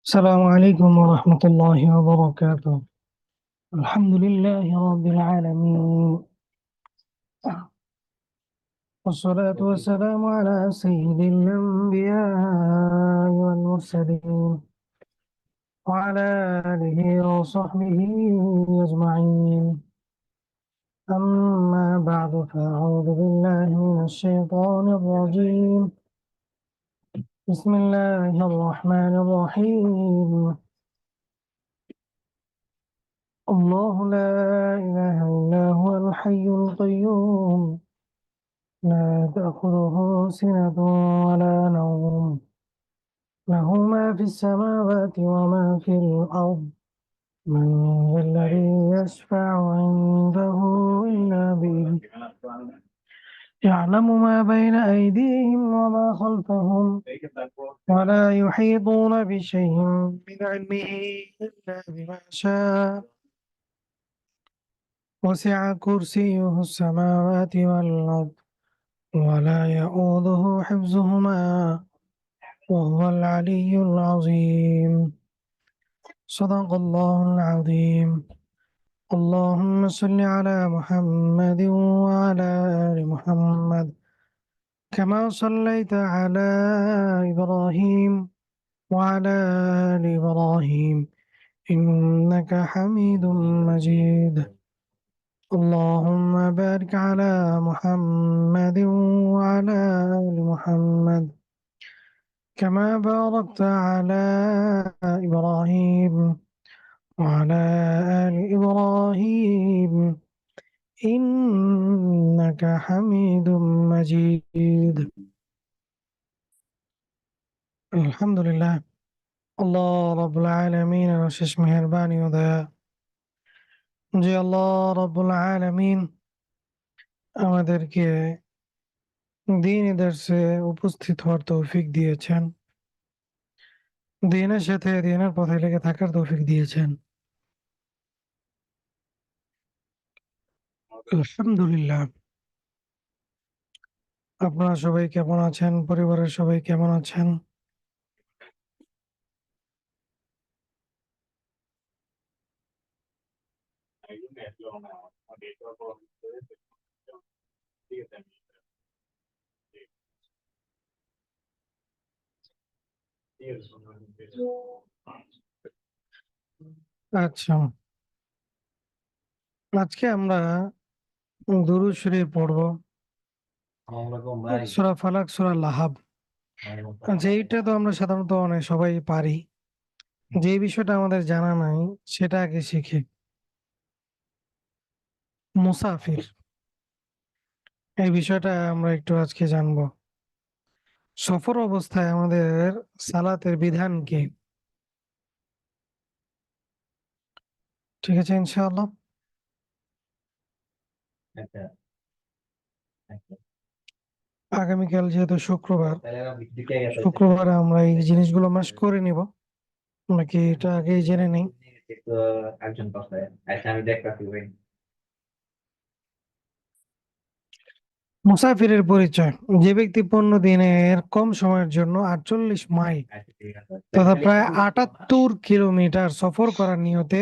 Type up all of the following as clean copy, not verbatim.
السلام عليكم ورحمة الله وبركاته. الحمد لله رب العالمين، والصلاة والسلام على سيد الأنبياء والمرسلين وعلى آله وصحبه أجمعين. أما بعد، فأعوذ بالله من الشيطان الرجيم. بسم الله الرحمن الرحيم. الله لا إله إلا هو الحي القيوم، لا تأخذه سنة ولا نوم، له ما في السماوات وما في الأرض. من ذا الذي يشفع عنده إلا بإذنه، يعلم ما بين أيديهم وما خلفهم، ولا يحيطون بشيء من علمه إلا بما شاء. وسع كرسيه السماوات والأرض، ولا يؤوده حفظهما، وهو العلي العظيم. صدق الله العظيم. اللهم صل على محمد وعلى آل محمد، كما صليت على إبراهيم وعلى آل إبراهيم إنك حميد مجيد. اللهم بارك على محمد وعلى آل محمد، كما باركت على إبراهيم وعلى آل إبراهيم إنك حميد مجيد. আলহামদুলিল্লাহ, আল্লাহ রাব্বুল আলামিনের অশেষ মেহেরবানি ও দয়া যে আল্লাহ রাব্বুল আলামিন আমাদেরকে দ্বীনি দর্সে উপস্থিত হওয়ার তৌফিক দিয়েছেন, দ্বীনের সাথে দ্বীনের পথে লেগে থাকার তৌফিক দিয়েছেন। আলহামদুলিল্লাহ। আপনারা সবাই কেমন আছেন? পরিবারের সবাই কেমন আছেন? আচ্ছা, আজকে আমরা দুরূদ শরীফ পড়ব, সূরা ফালাক, সূরা লাহাব। এইটা তো আমরা সাধারণত অনেক সবাই পারি। যে বিষয়টা আমাদের জানা নাই সেটা আগে শিখি। মুসাফির, এই বিষয়টা আমরা একটু আজকে জানবো। সফর অবস্থায় আমাদের সালাতের বিধান কি? ঠিক আছে, ইনশাআল্লাহ। আগামীকাল যেহেতু শুক্রবার, শুক্রবারে আমরা এই জিনিসগুলো মাস করে নিব, নাকি এটা আগেই জেনে নেই? মুসাফিরের পরিচয়: যে ব্যক্তি 15 দিনের কম সময়ের জন্য 48 মাইল তথা প্রায় 78 কিলোমিটার সফর করার নিয়তে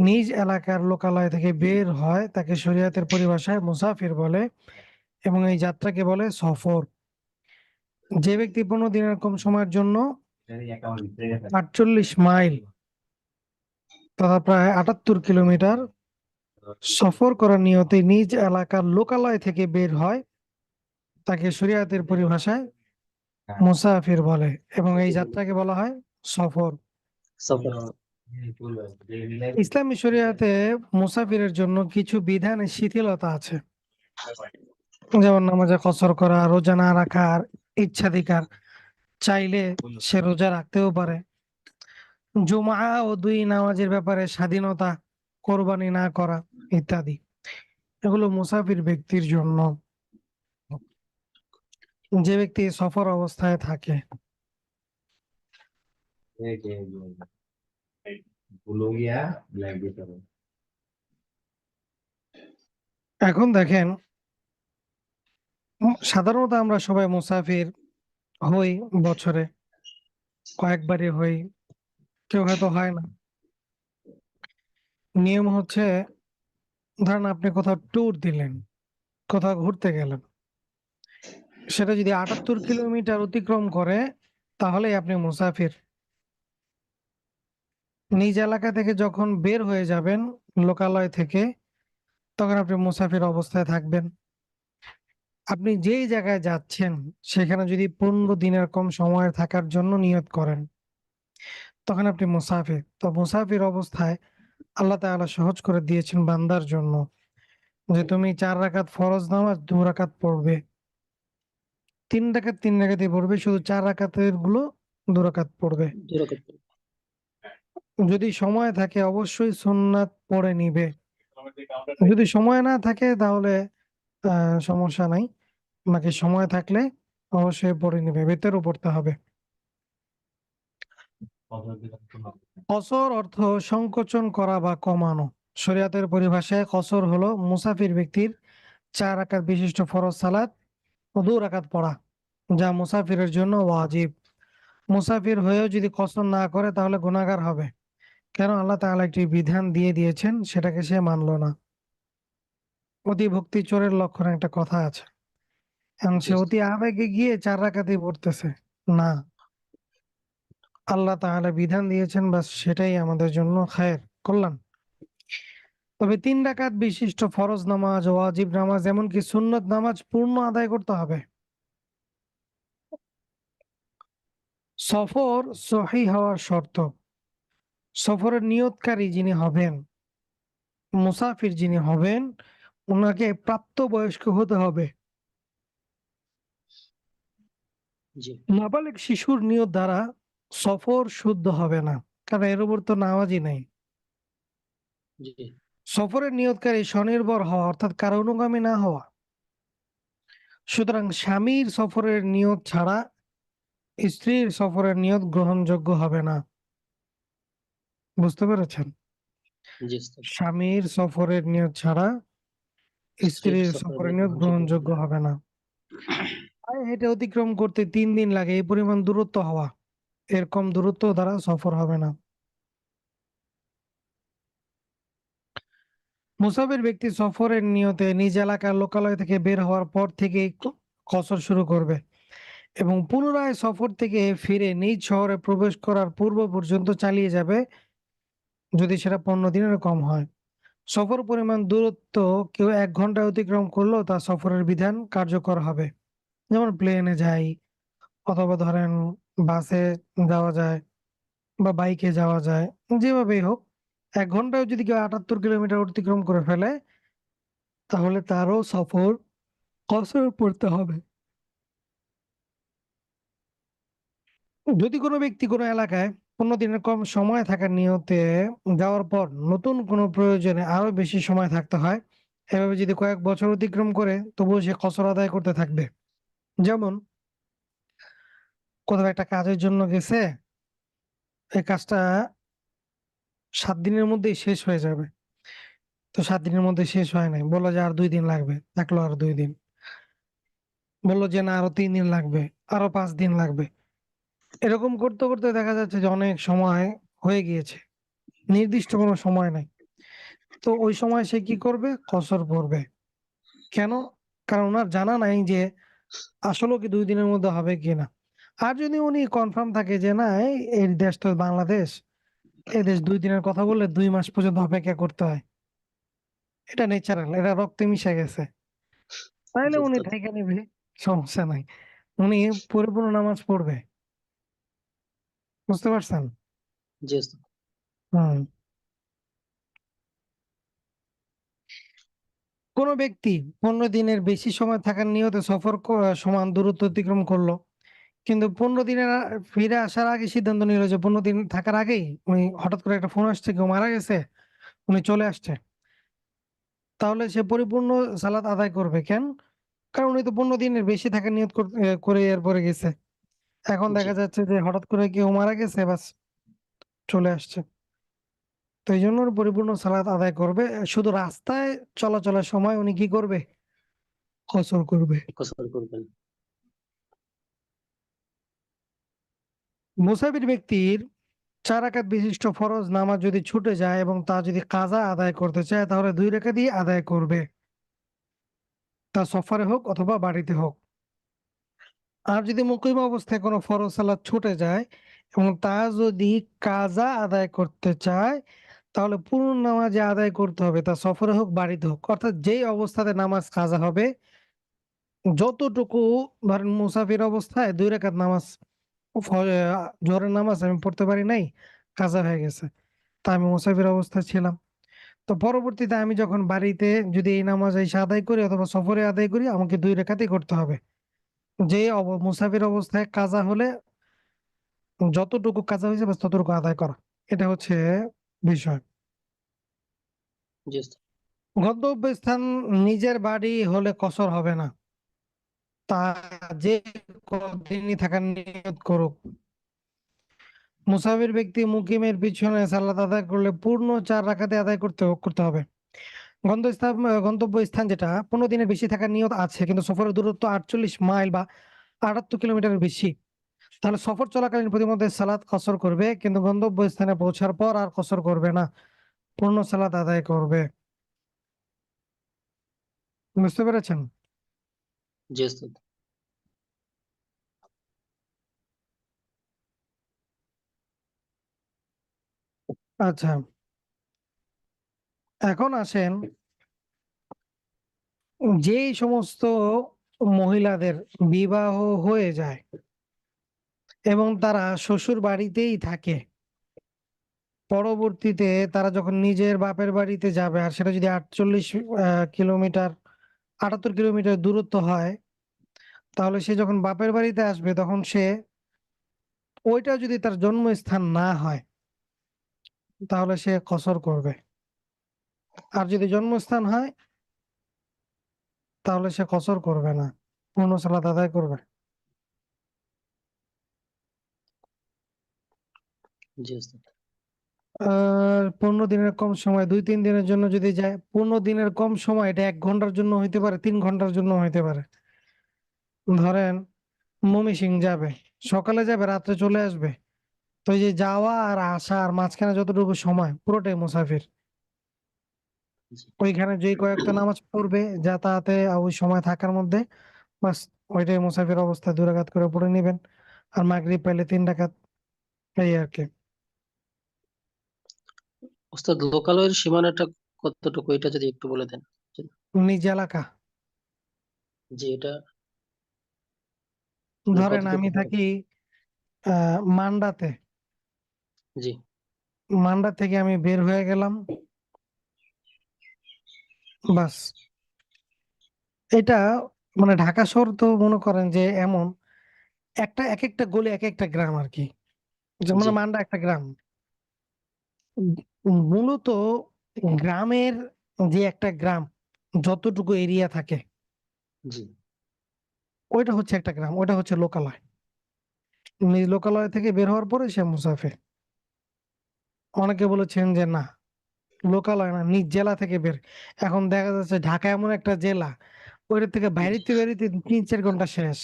নিজ এলাকার লোকালয় থেকে বের হয় তাকে শরীয়তের পরিভাষায় মুসাফির বলে, এবং এই যাত্রাকে বলে সফর। যে ব্যক্তি 15 দিনের কম সময়ের জন্য 48 মাইল তথা প্রায় 78 কিলোমিটার সফর করার নিয়তে নিজ এলাকার লোকালয় থেকে বের হয় তাকে শরীয়তের পরিভাষায় মুসাফির বলে, এবং এই যাত্রাকে বলা হয় সফর। ইসলামী শরীয়তে মুসাফিরের জন্য কিছু বিধানে শিথিলতা আছে, যেমন নামাজে কসর করা, রোজা না রাখার ইচ্ছাধিকার, চাইলে সে রোজা রাখতেও পারে। জুমা ও দুই নামাজের ব্যাপারে স্বাধীনতা, কোরবানি না করা ইত্যাদি, এগুলো মুসাফির ব্যক্তির জন্য। যে ব্যক্তি সফর অবস্থায় থাকে, এখন দেখেন, সাধারণত আমরা সবাই মুসাফির হই, বছরে কয়েকবারই হই। কেউ হয়তো হয় না। নিয়ম হচ্ছে, ধরেন আপনি কোথাও ট্যুর দিলেন, কোথাও ঘুরতে গেলেন। সেটা যদি ৭৮ কিলোমিটার অতিক্রম করে তাহলেই আপনি মুসাফির। নিজ এলাকা থেকে যখন বের হয়ে যাবেন লোকালয় থেকে, তখন আপনি মুসাফির অবস্থায় থাকবেন। আপনি যেই জায়গায় যাচ্ছেন সেখানে যদি ১৫ দিনের কম সময় থাকার জন্য নিয়ত করেন, তখন আপনি মুসাফির। তো মুসাফির অবস্থায় আল্লাহ তাআলা সহজ করে দিয়েছেন বান্দার জন্য যে তুমি ৪ রাকাত ফরজ নামাজ ২ রাকাত পড়বে। ৩ রাকাত ৩ রাকাতই পড়বে। শুধু ৪ রাকাতের গুলো ২ রাকাত পড়বে। দুরাকাত। যদি সময় থাকে অবশ্যই সুন্নাত পড়ে নিবে। যদি সময় না থাকে তাহলে আ সমস্যা নাই। বাকি সময় থাকলে অবশ্যই পড়ে নিবে। ভেতরেও পড়তে হবে। কসর অর্থ সংকোচন করা বা কমানো। শরিয়াতের পরিভাষায় কসর হলো মুসাফির ব্যক্তির ৪ রাকাত বিশিষ্ট ফরজ সালাত ও ২ রাকাত পড়া, যা মুসাফিরের জন্য ওয়াজিব। মুসাফির হয়েও যদি কসর না করে তাহলে গুনাহগার হবে। কেন? আল্লাহ তাআলা একটি বিধান দিয়ে দিয়েছেন, সেটাকে সে মানল না। অতি ভক্তি চোরের লক্ষণ একটা কথা আছে। এখন জি সে অতি আবেগে গিয়ে ৪ রাকাতই পড়তেছে। না, আল্লাহ তাআলা বিধান দিয়েছেন, বাস সেটাই আমাদের জন্য খায়ের, কল্যাণ। তবে ৩ রাকাত বিশিষ্ট ফরজ নামাজ, ওয়াজিব নামাজ এমনকি সুন্নত নামাজ পূর্ণ আদায় করতে হবে। সফর সহিহ হওয়ার শর্ত। সফরের নিয়তকারী যিনি হবেন, মুসাফির যিনি হবেন, উনাকে প্রাপ্তবয়স্ক হতে হবে। জি নাবালেগ শিশুর নিয়ত দ্বারা সফর শুদ্ধ হবে না। কারণ এর উপর তো নামাজই নাই। জি সফরের নিয়তকারী স্বনির্ভর হওয়া অর্থাৎ কারো অনুগামী না হওয়া। সুতরাং স্বামীর সফরের নিয়ত ছাড়া স্ত্রীর সফরের নিয়ত গ্রহণযোগ্য হবে না। বুঝতে পেরেছেন? জি উস্তাদ। স্বামীর সফরের নিয়ত ছাড়া স্ত্রীর স্ত্রীর সফরের সফরের নিয়ত নিয়ত গ্রহণযোগ্য হবে গ্রহণযোগ্য না। হবে না। পায়ে হেঁটে অতিক্রম করতে ৩ দিন লাগে এই পরিমাণ দূরত্ব হওয়া। এর কম দূরত্ব দ্বারা সফর হবে না। মুসাফির ব্যক্তি সফরের নিয়তে নিজ এলাকার লোকালয় থেকে বের হওয়ার পর থেকেই কসর শুরু করবে এবং পুনরায় সফর থেকে ফিরে নিজ শহরে প্রবেশ করার পূর্ব পর্যন্ত চালিয়ে যাবে যদি সেটা ১৫ দিনের কম হয়। সফর পরিমাণ দূরত্ব কেউ ১ ঘন্টায় অতিক্রম করলেও তার সফরের বিধান কার্যকর হবে। যেমন প্লেনে যাই অথবা ধরেন বাসে যাওয়া যায় বা বাইকে যাওয়া যায়। যেভাবেই হোক ১ ঘন্টায়ও যদি কেউ ৭৮ কিলোমিটার অতিক্রম করে ফেলে তাহলে তারও সফর কসর পড়তে হবে। যদি কোনো ব্যক্তি কোনো এলাকায় ১৫ দিনের কম সময় থাকার নিয়তে যাওয়ার পর নতুন কোনো প্রয়োজনে আরো বেশি সময় থাকতে হয়, এভাবে যদি কয়েক বছর অতিক্রম করে তবুও সে কসর আদায় করতে থাকবে। যেমন কোথাও একটা কাজের জন্য গেছে, এই কাজটা ৭ দিনের মধ্যেই শেষ হয়ে যাবে। তো ৭ দিনের মধ্যে শেষ হয় নাই। বলল যে আর ২ দিন লাগবে। থাকলো আরো ২ দিন। বলল যে না আরো ৩ দিন লাগবে, আরো ৫ দিন লাগবে। এরকম করতে, করতে দেখা যাচ্ছে যে অনেক সময় হয়ে গিয়েছে। নির্দিষ্ট কোনো সময় নাই। তো ওই সময় সে কি করবে? কসর পড়বে। কেন? কারণ উনার জানা নাই যে আসলেও কি ২ দিনের মধ্যে হবে কিনা। আর যদি উনি কনফার্ম থাকে যে না এই দেশ তো বাংলাদেশ, এই দেশ ২ দিনের কথা বললে ২ মাস পর্যন্ত অপেক্ষা করতে হয়। এটা ন্যাচারাল, এটা রক্তে মিশে গেছে। তাইলে জি উনি উস্তাদ। থাইকা নিবে, সমস্যা নাই। উনি পরিপূর্ণ নামাজ পড়বে। বুঝতে পারছেন? জি উস্তাদ। হুম। কোন ব্যক্তি ১৫ দিনের বেশি সময় থাকার নিয়তে সফর সমান দূরত্ব অতিক্রম করলো। কিন্তু ১৫ দিনের ফিরে আসার আগে সিদ্ধান্ত নিল যে ১৫ দিন থাকার আগেই উনি হঠাৎ করে একটা ফোন আসছে কেউ মারা গেছে, উনি চলে আসছে। তাহলে সে পরিপূর্ণ সালাত আদায় করবে। কেন? কারণ উনি তো ১৫ দিনের বেশি থাকার নিয়ত করে এরপরে গেছে। এখন জি দেখা যাচ্ছে যে হঠাৎ করে কেউ মারা গেছে বাস চলে আসছে। তো এইজন্য উনি পরিপূর্ণ সালাত আদায় করবে। শুধু রাস্তায় চলাচলের সময় উনি কি করবে? কসর করবে। কসর করবেন। মুসাফির ব্যক্তির 4 রাকাত বিশিষ্ট ফরজ নামাজ যদি ছুটে যায় এবং তা যদি কাজা আদায় করতে চায় তাহলে 2 রাকাতই আদায় করবে। তা সফরে হোক অথবা বাড়িতে হোক। আর যদি মুকিম অবস্থায় কোনো ফরজ সালাত ছুটে যায় এবং তা যদি কাজা আদায় করতে চায় তাহলে পুরো নামাজে আদায় করতে হবে, তা সফরে হোক বাড়িতে হোক। অর্থাৎ যেই অবস্থাতে নামাজ কাজা হবে, যতটুকু ধরেন মুসাফির অবস্থায় 2 রাকাত নামাজ জোহরের নামাজ আমি পড়তে পারি নাই, কাজা হয়ে গেছে। তা আমি মুসাফির অবস্থায় ছিলাম। তো পরবর্তীতে আমি যখন বাড়িতে যদি এই নামাজ এসে আদায় করি অথবা সফরে আদায় করি আমাকে 2 রাকাতই করতে হবে। যে মুসাফির অবস্থায় কাজা হলে যতটুকু কাজা হয়েছে বাস ততটুকু আদায় করা। এটা হচ্ছে বিষয়। জি ওস্তাদ। গন্তব্যস্থান নিজের বাড়ি হলে কসর হবে না। তা যে কদিনই থাকার নিয়ত করুক। মুসাফির ব্যক্তি মুকিমের পিছনে সালাত আদায় করলে পূর্ণ 4 রাকাতে আদায় করতে হবে। গন্তস্থান গন্তব্যস্থান যেটা 15 দিনের বেশি থাকার নিয়ত আছে কিন্তু সফরের দূরত্ব 48 মাইল বা 78 কিলোমিটারের বেশি, তাহলে সফর চলাকালীন প্রতিমধ্যে সালাত কসর করবে কিন্তু গন্তব্যস্থানে পৌঁছার পর আর কসর করবে না, পূর্ণ সালাত আদায় করবে। বুঝতে পেরেছেন? জি ওস্তাদ। আচ্ছা, এখন আসেন যেই সমস্ত মহিলাদের বিবাহ হয়ে যায় এবং তারা শ্বশুর বাড়িতেই থাকে, পরবর্তীতে তারা যখন নিজের বাপের বাড়িতে যাবে আর সেটা যদি 48 কিলোমিটার 78 কিলোমিটার দূরত্ব হয়, তাহলে সে যখন বাপের বাড়িতে আসবে তখন সে ওইটা যদি তার জন্মস্থান না হয় তাহলে সে কসর করবে। আর যদি জন্মস্থান হয় তাহলে সে কসর করবে না, পূর্ণ সালাত আদায় করবে। জি ওস্তাদ। আর 15 দিনের কম সময় 2-3 দিনের জন্য যদি যায়, 15 দিনের কম সময় এটা 1 ঘন্টার জন্য হইতে পারে, 3 ঘন্টার জন্য হইতে পারে। ধরেন ময়মনসিং যাবে, সকালে যাবে রাত্রে চলে আসবে, তো এই যে যাওয়া আর আসা আর মাঝখানে যতটুকু সময় পুরোটাই মুসাফির। জি। ওইখানে যেই কয়েকটা নামাজ পড়বে যাতায়াতে ওই সময় থাকার মধ্যে, বাস ওইটাই মুসাফির অবস্থায় 2 রাকাত করে পড়ে নিবেন। আর মাগরিব পাইলে 3 রাকাত, এই আর কি। ওস্তাদ লোকালয়ের সীমানাটা কতটুকু এটা যদি একটু বলে দেন। নিজ এলাকা। জি এটা ধরেন কতটুকু আমি হবে? থাকি মান্ডাতে, জি। মান্ডা থেকে আমি বের হয়ে গেলাম, বাস। এটা মানে ঢাকা শহর তো মনে করেন যে এমন একটা এক একটা গলি এক একটা গ্রাম আর কি, যেমন জি। মান্ডা একটা গ্রাম। মূলত গ্রামের যে একটা গ্রাম যতটুকু এরিয়া থাকে জি। ওইটা হচ্ছে একটা গ্রাম, ওইটা হচ্ছে লোকালয়। নিজ লোকালয় থেকে বের হওয়ার পরে সে মুসাফির। অনেকে বলেছেন যে না, লোকালয় না, নিজ জেলা থেকে বের। এখন দেখা যাচ্ছে ঢাকা এমন একটা জেলা, ওইটা থেকে বাইরেতে বেরিতে 3-4 ঘন্টা শেষ।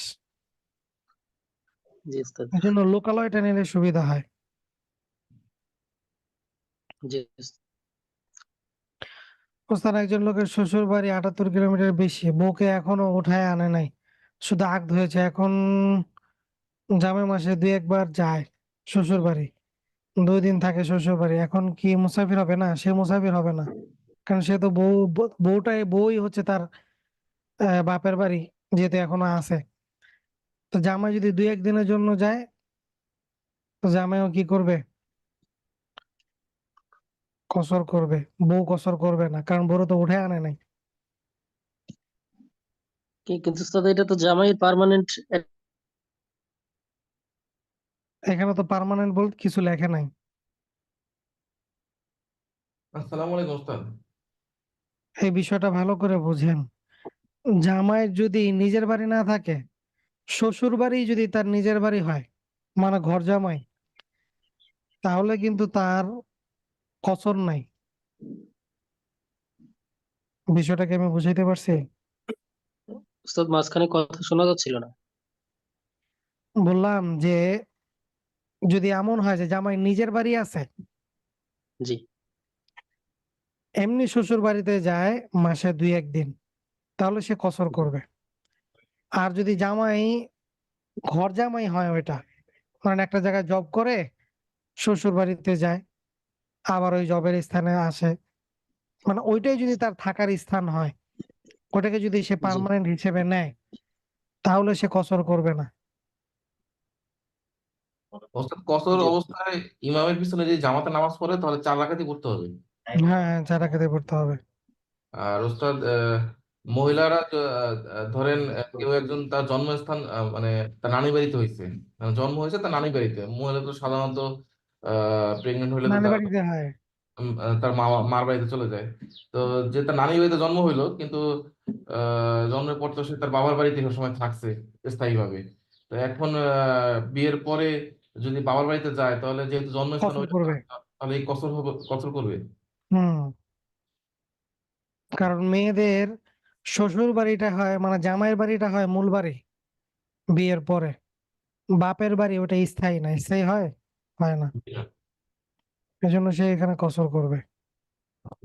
জি ওস্তাদ। এই জন্য লোকালয়টা নিলে সুবিধা হয়। জি ওস্তাদ। ওস্তাদ, একজন লোকের শ্বশুর বাড়ি 78 কিলোমিটার বেশি, বউকে এখনো উঠায় আনে নাই, শুধু আগ ধুয়েছে। এখন জামে মাসে 2-1 বার যায় শ্বশুর বাড়ি, 2 দিন থাকে শ্বশুর বাড়ি। এখন কি মুসাফির হবে না? সে মুসাফির হবে না, কারণ সে তো বউই হচ্ছে তার বাপের বাড়ি, যেহেতু এখনো আছে। তো জামাই যদি 2-1 দিনের জন্য যায় তো জামাইও কি করবে? কসর করবে। বউ কসর করবে না, কারণ বউ তো উঠে আনে নাই। কিন্তু ওস্তাদ এটা তো জামাইয়ের পার্মানেন্ট। এখানে তো পার্মানেন্ট বলতে কিছু লেখে নাই। আসসালামু আলাইকুম ওস্তাদ। এই বিষয়টা ভালো করে বুঝেন। জামাইয়ের যদি নিজের বাড়ি না থাকে, শ্বশুর বাড়ি যদি তার নিজের বাড়ি হয়, মানে ঘর জামাই, তাহলে কিন্তু তার কসর নাই। বিষয়টাকে আমি বুঝাইতে পারছি? ওস্তাদ মাঝখানে কথা শোনা যাচ্ছিল না। বললাম যে যদি এমন হয় যে জামাই নিজের বাড়ি আছে, জি এমনি শ্বশুর বাড়িতে যায় মাসে 2-1 দিন, তাহলে সে কসর করবে। আর যদি জামাই ঘর জামাই হয় ওইটা, কারণ একটা জায়গায় জব করে শ্বশুর বাড়িতে যায়, আবার ওই জবের স্থানে আসে, মানে ওইটাই যদি তার থাকার স্থান হয়, ওটাকে যদি সে জি পার্মানেন্ট হিসেবে নেয়, তাহলে সে কসর করবে না। ওস্তাদ কসর জি অবস্থায় ইমামের পিছনে যদি জামাতে নামাজ পড়ে তাহলে 4 রাকাতই পড়তে হবে। হ্যাঁ, হ্যাঁ, যারা খেতে পড়তে হবে। আর ওস্তাদ মহিলারা ধরেন কেউ একজন তার জন্মস্থান মানে তার নানি বাড়িতে হয়েছে, মানে জন্ম হয়েছে তার নানি বাড়িতে। মহিলা তো সাধারণত প্রেগনেন্ট হলে তো নানি তার বাড়িতে হয়। তার মার বাড়িতে চলে যায়। তো যে তার নানি বাড়িতে জন্ম হইলো, কিন্তু জন্মের পর তো সে তার বাবার বাড়িতে সবসময় থাকছে স্থায়ীভাবে। তো এখন বিয়ের পরে যদি বাবার বাড়িতে যায়, তাহলে যেহেতু জন্মস্থান কসর ওইটা, করবে। তাহলে এই কসর হবে, কসর করবে। হুম। কারণ মেয়েদের শ্বশুর বাড়িটা হয়, মানে জামাইয়ের বাড়িটা হয় মূল বাড়ি বিয়ের পরে। বাপের বাড়ি ওটা স্থায়ী না, স্থায়ী হয়? হয় না। এজন্য সে এখানে কসর করবে।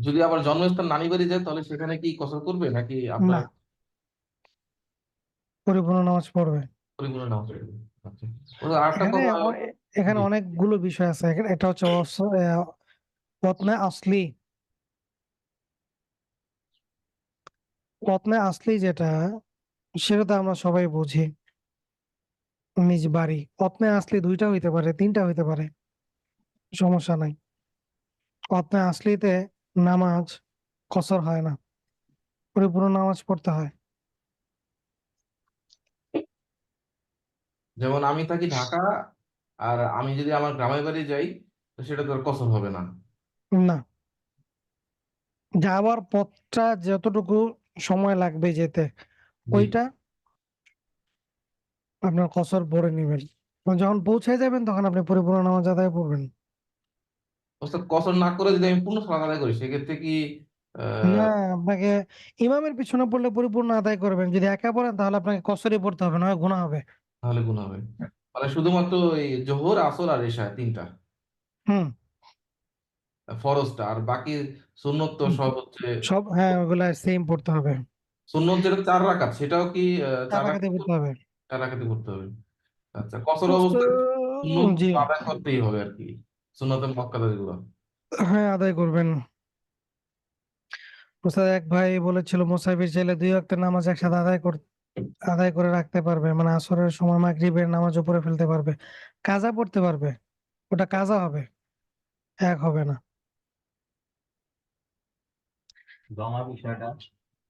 যদি আবার জন্মস্থান নানি বাড়ি যায়, তাহলে সেখানে কি কসর করবে নাকি আপনার না, পরিপূর্ণ নামাজ পড়বে। পরিপূর্ণ নামাজ পড়বে? আচ্ছা। আরেকটা এখানে কথা। এখানে জি। অনেকগুলো বিষয় আছে। এটা হচ্ছে ওয়াতনে আসলি। ওয়াতনে আসলি যেটা, সেটা তো আমরা সবাই বুঝি, নিজ বাড়ি। ওয়াতনে আসলি 2টা হইতে পারে, 3টা হইতে পারে, সমস্যা নাই। ওয়াতনে আসলিতে নামাজ কসর হয় না, পরিপূর্ণ নামাজ পড়তে হয়। যেমন আমি থাকি ঢাকা, আর আমি যদি আমার গ্রামের বাড়ি যাই, তো সেটা তো আর কসর হবে না। না, যাওয়ার পথটা যতটুকু সময় লাগবে যেতে, জি। ওইটা আপনার কসর পড়ে নিবেন। যখন পৌঁছে যাবেন তখন আপনি পরিপূর্ণ নামাজ আদায় করবেন। অর্থাৎ কসর না করে যদি আমি পূর্ণ সালাত আদায় করি, সেক্ষেত্রে কি না, আহ আপনাকে ইমামের পিছনে পড়লে পরিপূর্ণ আদায় করবেন। যদি একা পড়েন তাহলে আপনাকে কসরই পড়তে হবে, নয় গুনাহ হবে। তাহলে গুণ হবে? মানে শুধুমাত্র এই জোহর, আসর আর এশা, তিনটা হুম। ফরজটা, আর বাকি সুন্নত তো সব হচ্ছে। সব, হ্যাঁ, ওগুলা সেম পড়তে হবে। সুন্নত যেটা 4 রাকাত, সেটাও কি 4 রাকাতে 4 রাকাত? পড়তে হবে। 4 রাকাতে করতে হবে। আচ্ছা, কসর কষ্ট। অবস্থায় সুন্নত জি। তো আদায় করতেই হবে আর কি, সুন্নতের মক্কাদা যেগুলো। হ্যাঁ, আদায় করবেন। ওস্তাদ এক ভাই বলেছিল মুসাফির চাইলে 2 ওয়াক্ত নামাজ একসাথে আদায় করে রাখতে পারবে, মানে আসরের সময় মাগরিবের নামাজ উপরে ফেলতে পারবে, কাজা পড়তে পারবে। ওটা কাজা হবে, এক হবে না। জমা বিষয়টা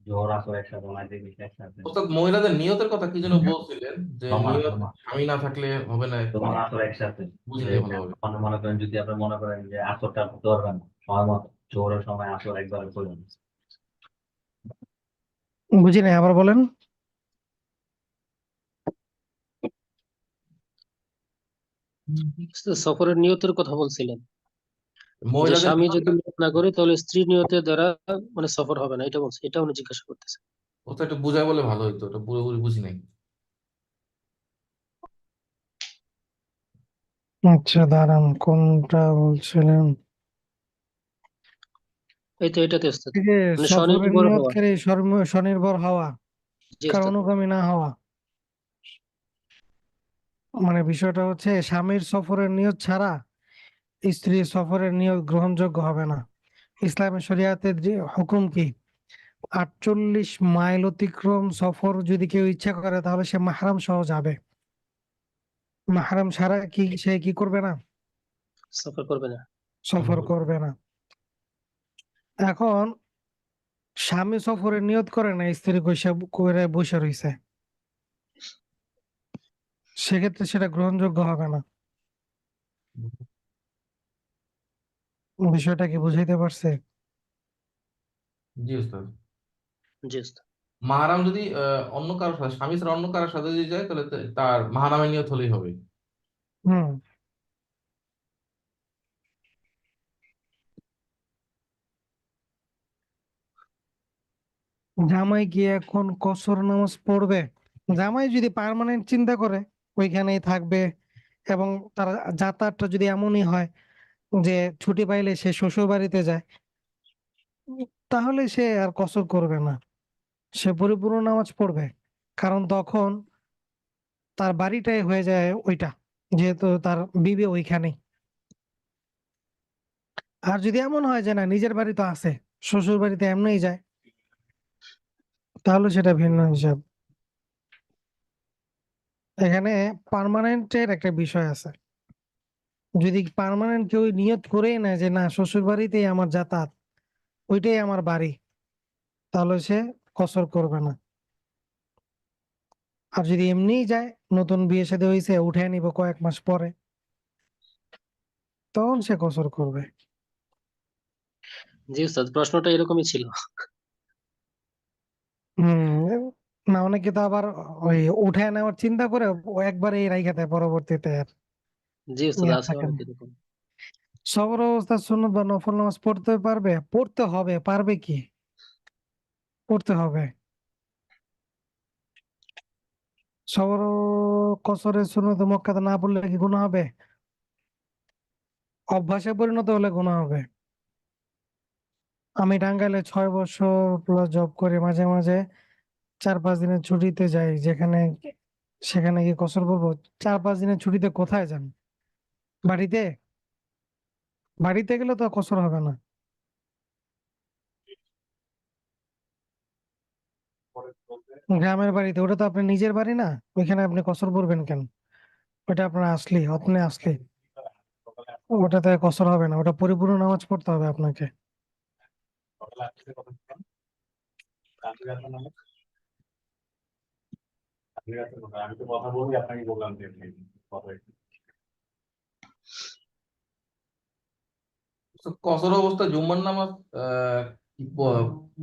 জোহর আসর একসাথে মাঝে একসাথে অর্থাৎ মহিলাদের নিয়তের কথা কি যেন বলছিলেন, যে জমা নিয়ত জমা স্বামী না থাকলে হবে না? জোহর আসর একসাথে। বুঝি যে নাই ভালোভাবে। মনে মনে করেন যদি আপনি মনে করেন যে আসরটা করতে পারবেন না, সময় মতো জোহরের সময় আসর একবারে করবেন। বুঝি নাই, আবার বলেন। সফরের নিয়তের কথা বলছিলেন, যে মহিলাদের স্বামী যদি নিয়তটা নিয়ত না করে তাহলে স্ত্রী নিয়তের দ্বারা মানে সফর হবে না, এটা বলছে, এটা উনি জিজ্ঞাসা করতেছে। ওটা একটু বুঝাই বলে ভালো হইতো, ওটা পুরোপুরি বুঝি নাই। আচ্ছা, দাঁড়ান, কোনটা বলছিলেন? এই তো এটাতে ওস্তাদ, এই যে মানে সফরের স্বনির্ভর হওয়া। নিয়তকারী স্বনির্ভর হওয়া, জি কার ওস্তাদ। অনুগামী না হওয়া। মানে বিষয়টা হচ্ছে স্বামীর সফরের নিয়ত ছাড়া স্ত্রীর সফরের নিয়ত গ্রহণযোগ্য হবে না। ইসলামের শরিয়াতের যে হুকুম কি, 48 মাইল অতিক্রম সফর যদি কেউ ইচ্ছা করে তাহলে সে মাহরাম সহ যাবে। মাহরাম ছাড়া সে কি করবে না? সফর করবে না। সফর করবে না। এখন স্বামী সফরের নিয়ত করে না, স্ত্রী কইসা করে বসে রইছে, সেক্ষেত্রে সেটা গ্রহণযোগ্য হবে না। বিষয়টা কি বুঝাইতে পারছে? জি ওস্তাদ। জি ওস্তাদ। মাহারাম যদি অন্য কারোর সাথে, স্বামী ছাড়া অন্য কারোর সাথে যদি যায়, তাহলে তার মাহারামের নিয়ত হলেই হবে। হুম। জামাই গিয়ে এখন কসর নামাজ পড়বে? জামাই যদি পার্মানেন্ট চিন্তা করে ওইখানেই থাকবে, এবং তার যাতায়াতটা যদি এমনই হয় যে ছুটি পাইলে সে শ্বশুর বাড়িতে যায়, তাহলে সে আর কসর করবে না। সে পরিপূর্ণ নামাজ পড়বে। কারণ তখন তার বাড়িটাই হয়ে যায় ওইটা। যেহেতু তার বিবি ওইখানেই। আর যদি এমন হয় যে না নিজের বাড়ি তো আছে, শ্বশুর বাড়িতে এমনিই যায়, তাহলে সেটা ভিন্ন হিসাব। এখানে পার্মানেন্টের একটা বিষয় আছে। যদি পার্মানেন্ট কেউ নিয়ত করেই নেয় যে না শ্বশুর বাড়িতেই আমার যাতায়াত, ওইটাই আমার বাড়ি, তাহলে সে কসর করবে না। আর যদি এমনিই যায়, নতুন বিয়ে শাদী হয়েছে উঠে নিব কয়েক মাস পরে, তখন সে কসর করবে। জি উস্তাদ, প্রশ্নটা এরকমই ছিল। না অনেকে তো আবার ওই উঠে নেওয়ার চিন্তা করে ও একবারেই রাইখা দেয় পরবর্তীতে আর জি উস্তাদ, নিয়ে আছে থাকে অনেক না। এরকম। সবর অবস্থা সুন্নত বা নফল নামাজ পড়তে পারবে, পড়তে হবে, পারবে কি, পড়তে হবে। সবর কসরের সুন্নত মক্কাতে না পড়লে কি গুনাহ হবে? অভ্যাসে পরিণত হলে গুনাহ হবে। আমি টাঙ্গাইলে 6 বছর প্লাস জব করি, মাঝে মাঝে 4-5 দিনের ছুটিতে যাই, যেখানে সেখানে কি কসর করবো? 4-5 দিনের ছুটিতে কোথায় যান? বাড়িতে? বাড়িতে গেলে তো আর কসর হবে না। গ্রামের বাড়িতে, ওটা তো আপনার নিজের বাড়ি না, ওইখানে আপনি কসর করবেন কেন? ওটা আপনার আসলি, আপনি আসলি, ওটাতে কসর হবে না, ওটা পরিপূর্ণ নামাজ পড়তে হবে আপনাকে। আমি তো কথা বলি, আপনাকে বললাম যে কথা তো কসর অবস্থা জুম্মার নামাজ আহ কি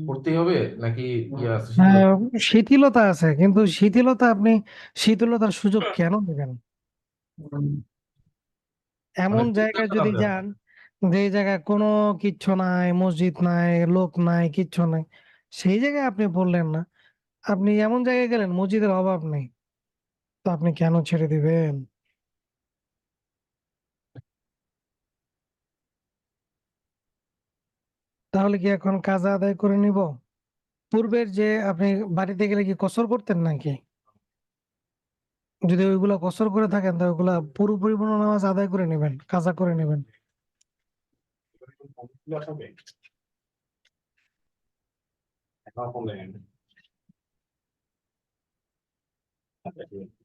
পড়তেই হবে নাকি ইয়ে আছে হ্যাঁ, শীতলতা? শিথিলতা আছে, কিন্তু শিথিলতা আপনি শিথিলতার সুযোগ কেন নেবেন? মানে এমন জায়গায় পরিষ্কার যদি আছে। যান যে জায়গায় কোনো কিচ্ছু নাই, মসজিদ নাই, লোক নাই, কিচ্ছু নাই, সেই জায়গায় আপনি বললেন না। আপনি এমন জায়গায় গেলেন মসজিদের অভাব নেই, তো আপনি কেন ছেড়ে দিবেন? তাহলে কি এখন কাজা আদায় করে নিব? পূর্বের যে আপনি বাড়িতে গেলে কি কসর করতেন নাকি? যদি ওইগুলা কসর করে থাকেন তো ওইগুলা পুরোপুরি পূর্ণ নামাজ আদায় করে নেবেন, কাজা করে নেবেন। হবে এখন বললেন। আচ্ছা, ঠিক আছে।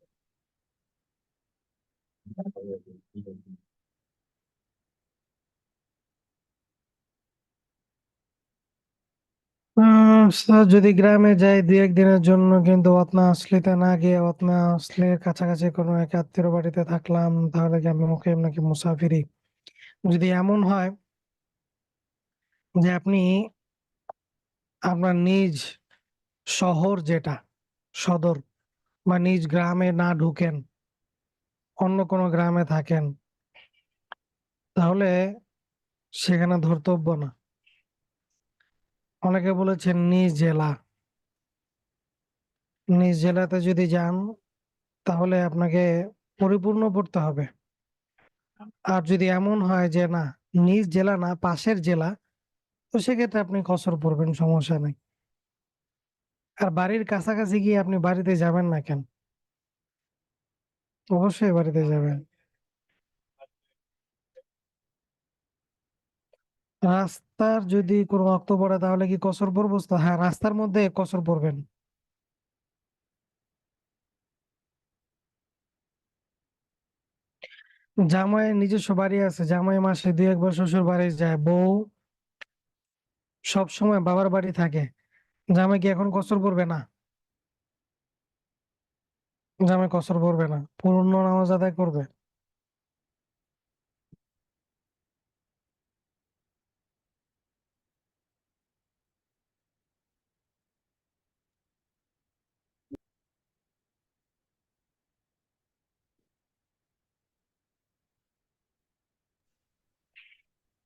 স্যার যদি গ্রামে যাই 2-1 দিনের জন্য, কিন্তু অতনা আসলিতে না গিয়ে অতনা আসলের কাছাকাছি কোনো এক আত্মীয় বাড়িতে থাকলাম, তাহলে কি আমি মুকিম নাকি মুসাফিরি? যদি এমন হয় যে আপনি আপনার নিজ শহর যেটা সদর বা নিজ গ্রামে না ঢুকেন, অন্য কোনো গ্রামে থাকেন, তাহলে সেখানে ধর্তব্য না। অনেকে বলেছেন নিজ জেলা, নিজ জেলাতে যদি যান তাহলে আপনাকে পরিপূর্ণ পড়তে হবে। আর যদি এমন হয় যে না নিজ জেলা না পাশের জেলা, তো সেক্ষেত্রে আপনি কসর পড়বেন, সমস্যা নেই। আর বাড়ির কাছাকাছি গিয়ে আপনি বাড়িতে যাবেন না কেন? অবশ্যই বাড়িতে যাবেন। রাস্তার যদি কোনো রক্ত পড়ে তাহলে কি কসর পড়বো? হ্যাঁ, রাস্তার মধ্যে কসর পড়বেন। জামাই নিজস্ব বাড়ি আছে, জামাই মাসে 2-1 বার শ্বশুর বাড়ি যায়, বউ সব সময় বাবার বাড়ি থাকে, জামাই কি এখন কসর পড়বে না? জামাই কসর পড়বে না, পূর্ণ নামাজ আদায় করবে।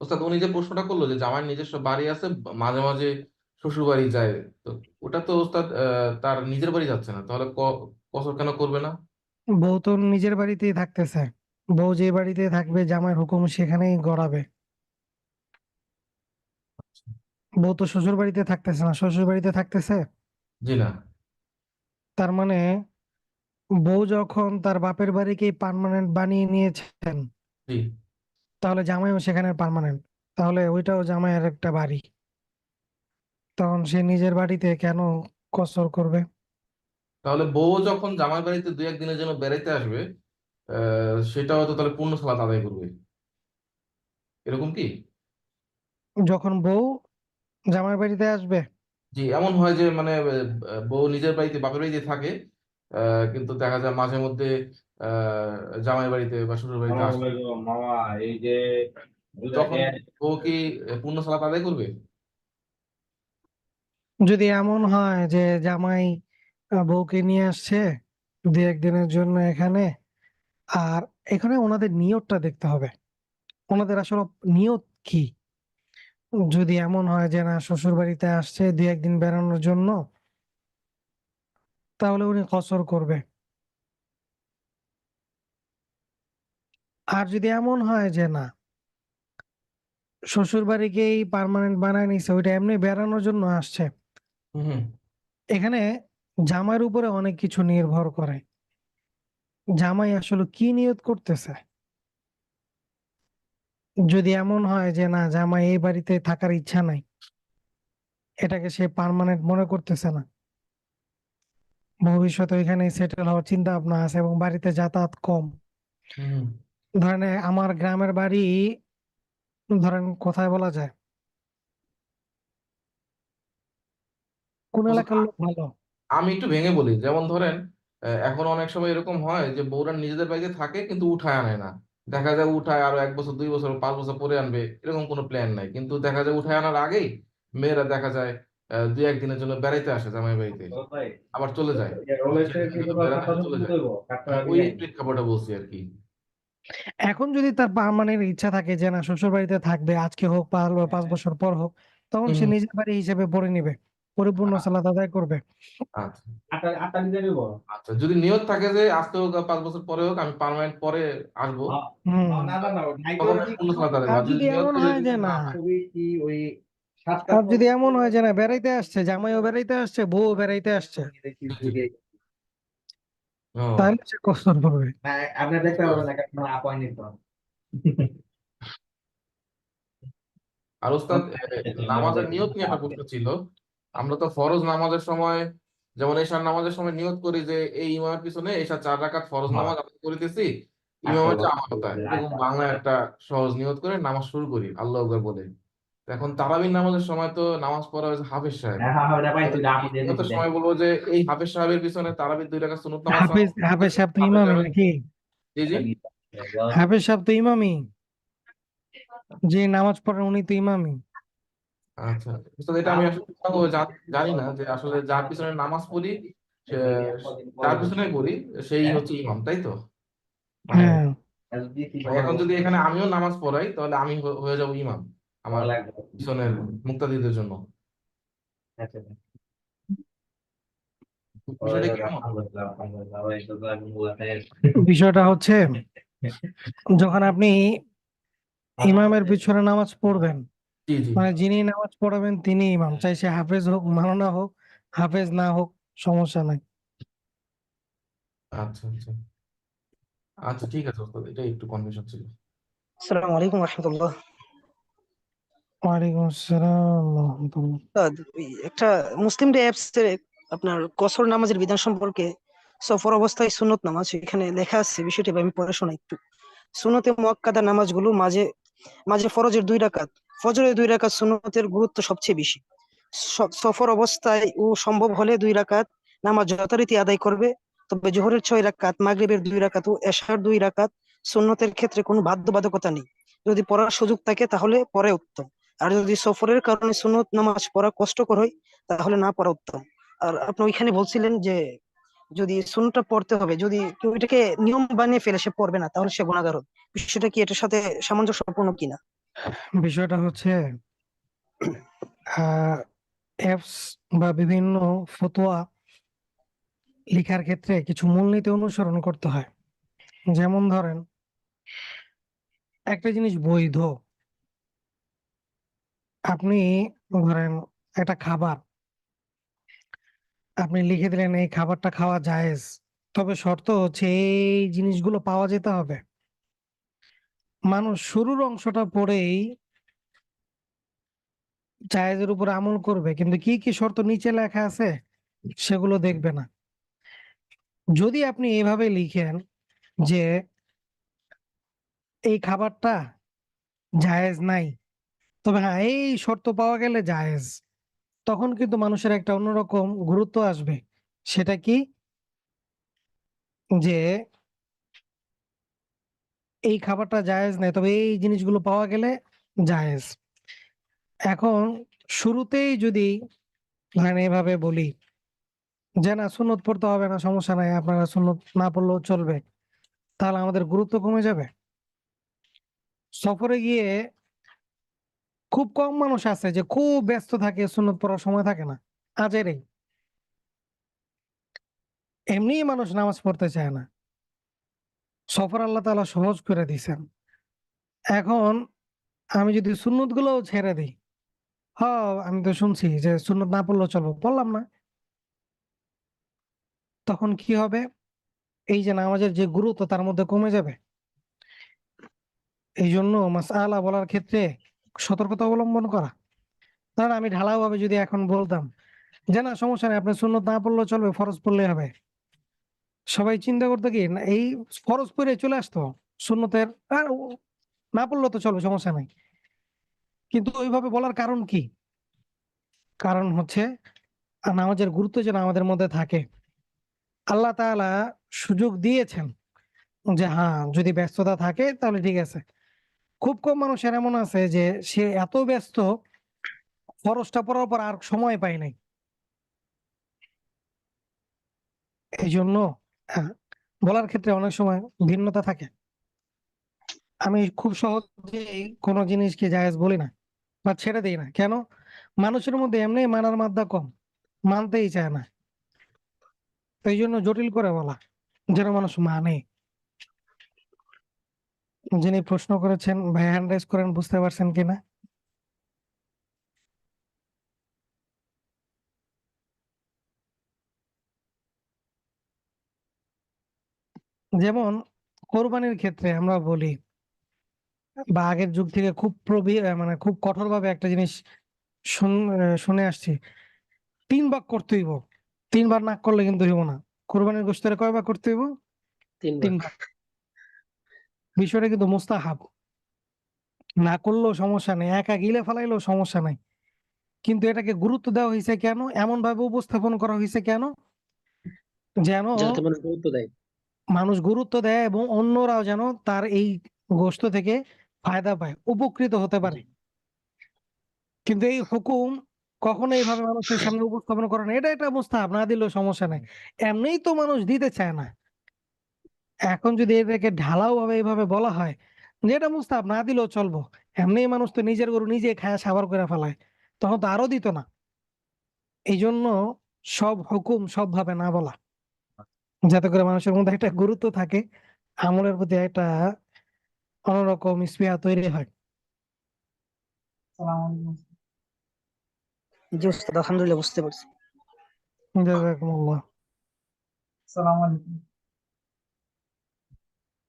ওস্তাদ উনি যে প্রশ্নটা করলো যে জামাইয়ের নিজস্ব বাড়ি আছে, মাঝে মাঝে শ্বশুর বাড়ি যায়, তো ওটা তো ওস্তাদ তার নিজের বাড়ি যাচ্ছে না, তাহলে কসর কেন করবে না? বউ তো নিজের বাড়িতেই থাকতেছে, বউ যে বাড়িতে থাকবে জামাইয়ের হুকুম সেখানেই গড়াবে। বউ তো শ্বশুর বাড়িতে থাকতেছে না, শ্বশুর বাড়িতে থাকতেছে। জি না। তার মানে বউ যখন তার বাপের বাড়িকে পার্মানেন্ট বানিয়ে নিয়েছেন, জি। তাহলে জামাইও সেখানে পার্মানেন্ট, তাহলে ওইটাও জামাইয়ের একটা বাড়ি। তখন সে নিজের বাড়িতে কেন কসর করবে? তাহলে বউ যখন জামাই বাড়িতে 2-1 দিনের জন্য বেড়াইতে আসবে, সেটাও তো তাহলে পূর্ণ সালাত আদায় করবে, এরকম কি? যখন বউ জামাই বাড়িতে আসবে, জি, এমন হয় যে মানে বউ নিজের বাড়িতে বাপের বাড়িতে থাকে, কিন্তু দেখা যায় মাঝে মধ্যে জামাই বাড়িতে বা শ্বশুর বাড়িতে আসে, মামা এই যে তখন বউ কি পূর্ণ সালাত আদায় করবে? যদি এমন হয় যে জামাই বউকে নিয়ে আসছে 2-1 দিনের জন্য এখানে, আর এখানে ওনাদের নিয়তটা দেখতে হবে, ওনাদের আসলে নিয়ত কি। যদি এমন হয় যে না শ্বশুর বাড়িতে আসছে 2-1 দিন বেড়ানোর জন্য, তাহলে উনি কসর করবে। আর যদি এমন হয় যে না শ্বশুর বাড়িকেই পার্মানেন্ট বানায় নিছে, ওইটা এমনি বেড়ানোর জন্য আসছে, হুম। এখানে জামাইয়ের উপরে অনেক কিছু নির্ভর করে। জামাই আসলে কি নিয়ত করতেছে। যদি এমন হয় যে না জামাই এই বাড়িতে থাকার ইচ্ছা নাই, এটাকে সে পার্মানেন্ট মনে করতেছে না, ভবিষ্যতে এখানে সেটেল হওয়ার চিন্তা ভাবনা আছে এবং বাড়িতে যাতায়াত কম। হুম। ধরেন আমার গ্রামের বাড়ি, ধরেন কোথায় বলা যায়, কোন বুঝতে- এলাকার লোক ভালো। আমি একটু ভেঙে বলি, যেমন ধরেন এখন অনেক সময় এরকম হয় যে বউরা নিজেদের বাড়িতে থাকে কিন্তু উঠায় আনে না। দেখা যায় উঠায় আরো 1 বছর 2 বছর 5 বছর পরে আনবে, এরকম কোনো প্ল্যান নাই, কিন্তু দেখা যায় উঠায় আনার আগেই মেয়েরা দেখা যায় 2-1 দিনের জন্য বেড়াইতে আসে জামাই বাড়িতে, আবার চলে যায়, 2-1 দিনের জন্য বেড়াতে আসে, চলে যায়। আমি ওই প্রেক্ষাপটে বলছি আর কি। এখন যদি তার পার্মানেন্ট ইচ্ছা থাকে যে না শ্বশুর বাড়িতে থাকবে, আজকে হোক 5 বছর পর হোক, তখন সে হুম। নিজের বাড়ি হিসেবে পড়ে নিবে, পরিপূর্ণ সালাত আদায় করবে। আচ্ছা। আটটা দিতে নিব। আচ্ছা, যদি নিয়ত থাকে যে আজকে হোক আর 5 বছর পরে হোক আমি পার্মানেন্ট পরে আসবো, হম। না না না নাই তখন করে আমি কি পূর্ণ সালাত আদায় করবো। আর আর যদি যদি নিয়ত এমন করি হয় যদি যে না, না হয়। ছবি কি ওই 7টার আর পর যদি এমন হয় যে না বেড়াইতে আসছে, জামাইও বেড়াইতে আসছে, বউ বেড়াইতে আসছে, দেখি জি, জি। ও, তাহলে সে কসর করবে। না আপনি দেখতে বুঝতে পারবেন পারছি। না কারণ অ্যাপয়েন্টমেন্ট তো আর ওস্তাদ, নামাজের নিয়ত নিয়ে একটা প্রশ্ন ছিল। আমরা তো ফরজ নামাজের সময়, যেমন এশার নামাজের সময় নিয়ত করি যে এই ইমামের পিছনে এশা 4 রাকাত ফরজ নামাজ আদায় করিতেছি, ইমামের যে আমানতায়, এরকম বাংলায় একটা সহজ নিয়ত করে নামাজ শুরু করি আল্লাহু আকবার বলে। তো এখন তারাবির নামাজের সময় তো নামাজ পড়া হয়েছে হাফেজ সাহেব, হ্যাঁ হ্যাঁ এটা তাহলে পাইছি কি আপনি দিয়ে নিয়তের দিছি সময় বলবো যে এই হাফেজ সাহেবের পিছনে তারাবির 2 রাকাত সুন্নত নামাজ হাফেজ হাফেজ সাহেব তো হাফেজ ইমামই সাহেবের? নাকি? জি, জি। হাফেজ সাহেব তো ইমামই, যে নামাজ পড়েন উনি তো ইমামই। আচ্ছা, তো এটা আমি আসলে ঠিকঠাকভাবে জানি না যে আসলে যার পিছনে নামাজ পড়ি, সে যার পিছনে পড়ি সেই হচ্ছে ইমাম, তাই তো? মানে হ্যাঁ, এখন যদি এখানে আমিও নামাজ পড়াই তাহলে আমি হয়ে যাব ইমাম আমার পিছনের মুক্তাদিদের জন্য। বিষয়টা কি এমন? বিষয়টা হচ্ছে যখন আপনি ইমামের পিছনে নামাজ পড়বেন, জি, জি। মানে যিনি নামাজ পড়াবেন তিনি ইমাম, চাই সে হাফেজ হোক মাওলানা হোক, হাফেজ না হোক, সমস্যা নাই। আচ্ছা, আচ্ছা। আচ্ছা, ঠিক আছে ওস্তাদ, এটা একটু কনফিউশন ছিল। আসসালামু আলাইকুম রহমতুল্লাহ। ওয়ালাইকুম আসসালাম ওয়া রাহমাতুল্লাহ। একটা মুসলিম ডে অ্যাপস এর আপনার কসর নামাজের বিধান সম্পর্কে, সফর অবস্থায় সুন্নত নামাজ এখানে লেখা আছে, বিষয়টি আমি পড়ে শোনাই একটু। সুন্নতে মুআক্কাদা নামাজগুলো মাঝে মাঝে ফরজের 2 রাকাত, ফজরের 2 রাকাত সুন্নতের গুরুত্ব সবচেয়ে বেশি। সফর অবস্থায় ও সম্ভব হলে 2 রাকাত নামাজ যথারীতি আদায় করবে। তবে জোহরের 6 রাকাত, মাগরিবের 2 রাকাত ও এশার 2 রাকাত সুন্নতের ক্ষেত্রে কোনো বাধ্যবাধকতা নেই। যদি পড়ার সুযোগ থাকে তাহলে পরে উত্তম। আর যদি সফরের কারণে সুন্নত নামাজ পড়া কষ্টকর হয় তাহলে না পড়া উত্তম। আর আপনি ওইখানে বলছিলেন যে যদি সুন্নতটা পড়তে হবে, যদি কেউ এটাকে নিয়ম বানিয়ে ফেলে সে পড়বে না তাহলে সে গুনাহগার হবে। বিষয়টা কি এটার সাথে সামঞ্জস্যপূর্ণ কিনা? বিষয়টা হচ্ছে অ্যাপস বা বিভিন্ন ফতোয়া লেখার ক্ষেত্রে কিছু মূলনীতি অনুসরণ করতে হয়। যেমন ধরেন একটা জিনিস বৈধ, আপনি ধরেন একটা খাবার আপনি লিখে দিলেন এই খাবারটা খাওয়া জায়েজ, তবে শর্ত হচ্ছে এই জিনিসগুলো পাওয়া যেতে হবে। মানুষ শুরুর অংশটা পড়েই জায়েজের উপর আমল করবে, কিন্তু কি কি শর্ত নিচে লেখা আছে সেগুলো দেখবে না। যদি আপনি এভাবে লিখেন যে এই খাবারটা জায়েজ নাই, তবে হ্যাঁ এই শর্ত পাওয়া গেলে জায়েজ, তখন কিন্তু মানুষের একটা অন্যরকম গুরুত্ব আসবে। সেটা কি? যে এই খাবারটা জায়েজ নাই, তবে এই জিনিসগুলো পাওয়া গেলে জায়েজ। এখন শুরুতেই যদি ধরেন এভাবে বলি যে না সুন্নত পড়তে হবে না, সমস্যা নাই, আপনারা সুন্নত না পড়লেও চলবে, তাহলে আমাদের গুরুত্ব কমে যাবে। সফরে গিয়ে খুব কম মানুষ আছে যে খুব ব্যস্ত থাকে, সুন্নত পড়ার সময় থাকে না, আজেরই। এমনিই মানুষ নামাজ পড়তে চায় না, সফর আল্লাহ তাআলা সহজ করে দিয়েছেন। এখন আমি যদি সুন্নত গুলোও ছেড়ে দিই, আমি তো শুনছি যে সুন্নত না পড়লেও চলবো, বললাম না, তখন কি হবে? এই যে নামাজের যে গুরুত্ব তার মধ্যে কমে যাবে। এই জন্য মাসআলা বলার ক্ষেত্রে সতর্কতা অবলম্বন করা। ধরেন আমি ঢালাও ভাবে যদি এখন বলতাম যে না সমস্যা নেই, আপনি সুন্নত না পড়লেও চলবে, ফরজ পড়লেই হবে, সবাই চিন্তা করতো কি না এই ফরজ পড়ে চলে আসতো সুন্নতের, আর না পড়লেও তো চলবে, সমস্যা নাই। কিন্তু ওইভাবে বলার কারণ কি? কারণ হচ্ছে নামাজের গুরুত্ব যেন আমাদের মধ্যে থাকে। আল্লাহ তাআলা সুযোগ দিয়েছেন যে হ্যাঁ যদি ব্যস্ততা থাকে তাহলে ঠিক আছে। খুব কম মানুষের এমন আছে যে সে এত ব্যস্ত ফরজটা পড়ার পর আর সময় পায় নাই। এই জন্য আহ, বলার ক্ষেত্রে অনেক সময় ভিন্নতা থাকে। আমি খুব সহজেই কোনো জিনিসকে জায়েজ বলি না বা ছেড়ে দিই না। কেন? মানুষের মধ্যে এমনি মানার মাত্রা কম, মানতেই চায় না। এই জন্য জটিল করে বলা যেন মানুষ মানে। যিনি প্রশ্ন করেছেন ভাই হ্যান্ড রাইজ করেন, বুঝতে পারছেন কিনা? যেমন কোরবানির ক্ষেত্রে আমরা বলি বা আগের যুগ থেকে খুব মানে খুব কঠোরভাবে একটা জিনিস শুনে আসছি, 3 ভাগ করতে হইব, 3 বার না করলে কিন্তু হইব না। কোরবানির গোশতের কয় ভাগ করতে হইব? 3 বার। 3 ভাগ। বিষয়টা কিন্তু মুস্তাহাব, না করলেও সমস্যা নেই, একা গিলে ফেলাইলেও সমস্যা নাই। কিন্তু এটাকে গুরুত্ব দেওয়া হয়েছে কেন, এমন ভাবে উপস্থাপন করা হয়েছে কেন যেন যাতে মানুষ গুরুত্ব দেয়। মানুষ গুরুত্ব দেয় এবং অন্যরাও যেন তার এই গোশত থেকে ফায়দা পায়, উপকৃত হতে পারে। কিন্তু এই হুকুম কখনো এইভাবে মানুষের সামনে উপস্থাপন করে না, এটা মুস্তাহাব, না দিলেও সমস্যা নাই। এমনিই তো মানুষ দিতে চায় না, এখন যদি এটাকে ঢালাও ভাবে এইভাবে বলা হয় যে এটা মুস্তাহাব, না দিলেও চলবো, এমনিই মানুষ তো নিজের গরু নিজে খায়া সাবার করে ফেলায়, তখন তো আরো দিত না। এই জন্য সব হুকুম সব ভাবে না বলা, যাতে করে মানুষের মধ্যে একটা গুরুত্ব থাকে, আমলের প্রতি একটা অন্যরকম স্পৃহা তৈরি হয়। জি উস্তাদ, আলহামদুলিল্লাহ বুঝতে পারছি। জাযাকুমুল্লাহ।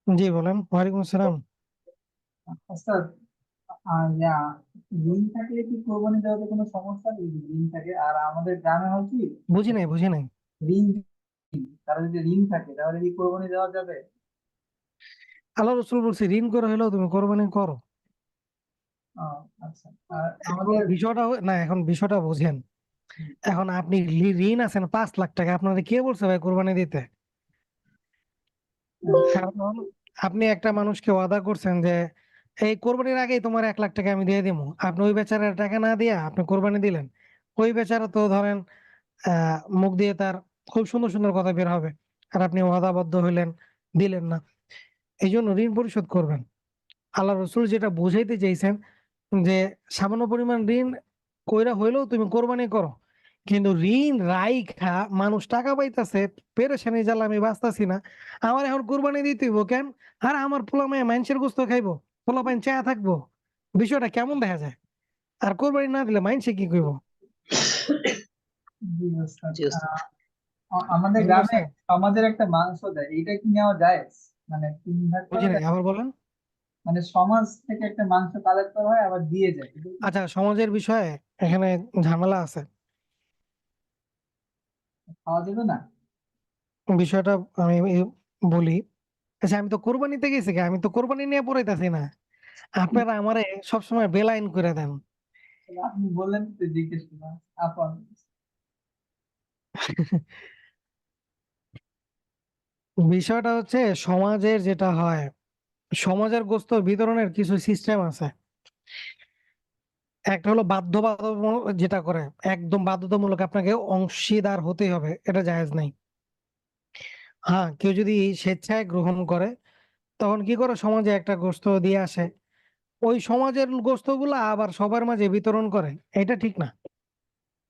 জি বলেন। ওয়ালাইকুম আসসালাম। ওস্তাদ, ইয়া, ঋণ থাকলে কি কোরবানি দেওয়াতে কোনো সমস্যা নেই? ঋণ থাকে, আর আমাদের গ্রামে হয় কি, বুঝি নাই। ঋণ, তারা যদি ঋণ থাকে তাহলে কি কোরবানি দেওয়া যাবে? আল্লাহ রসুল বলছে ঋণ করে হলেও তুমি কোরবানি করো। ও, আচ্ছা। আর এখন আমাদের বিষয়টা না, এখন বিষয়টা বুঝেন। এখন আপনি ঋণ আছেন 5 লাখ টাকা, আপনাদের কে বলছে ভাই কোরবানি দিতে? কারণ আপনি একটা মানুষকে ওয়াদা করছেন যে এই কোরবানির আগেই তোমার 1 লাখ টাকা আমি দিয়ে দিব, আপনি ওই বেচারার টাকা না দিয়া আপনি কোরবানি দিলেন। ওই বেচারা তো ধরেন মুখ দিয়ে তার খুব সুন্দর সুন্দর কথা বের হবে, আর আপনি ওয়াদাবদ্ধ হইলেন, দিলেন না। এই জন্য ঋণ পরিশোধ করবেন। আল্লাহ রসুল যেটা বুঝাইতে চাইছেন যে সামান্য পরিমাণ ঋণ কইরা হইলেও তুমি কোরবানি করো। কিন্তু ঋণ রাইখা মানুষ টাকা পাইতাছে, পেরেশানি জ্বালা আমি বাঁচতাছি না, আমার এখন কোরবানি দিতে হইব কেন? আর আমার পোলা মায়া মানুষের গোস্ত খাইবো, পোলাপাইন চায়া থাকবো, বিষয়টা কেমন দেখা যায়? আর কোরবানি না দিলে মাইনসে কি কইব? জি ওস্তাদ। জি ওস্তাদ। আমাদের বুঝতে গ্রামে পারছেন? সমাজের একটা মাংস দেয়, এটা কি নেওয়া যায়? মানে 3 ভাগ বুঝি করা নাই, যায়? আবার বলেন। মানে সমাজ থেকে একটা মাংস কালেক্ট করা হয় আবার দিয়ে যায়, এটা কি আচ্ছা, সমাজের বিষয়ে এখানে ঝামেলা আছে। খাওয়া যাবে না? বিষয়টা আমি বলি। আচ্ছা, আমি তো কোরবানিতে গেছি গে, আমি তো কোরবানি নিয়ে পড়াইতাছি না। আপনারা আমারে সবসময় বেলাইন করে দেন। তাহলে আপনি বললেন তো জিজ্ঞেস করলাম আপন। বিষয়টা হচ্ছে সমাজের যেটা হয়, সমাজের গোস্ত বিতরণের কিছু সিস্টেম আছে। একটা হলো বাধ্যবাধকতামূলক যেটা করে, একদম বাধ্যতামূলক আপনাকে অংশীদার হতেই হবে। এটা জায়েজ নাই। হ্যাঁ, কেউ যদি স্বেচ্ছায় গ্রহণ করে তখন কি করে সমাজে একটা গোস্ত দিয়ে আসে। ওই সমাজের গোস্তগুলা আবার সবার মাঝে বিতরণ করে। এটা ঠিক না।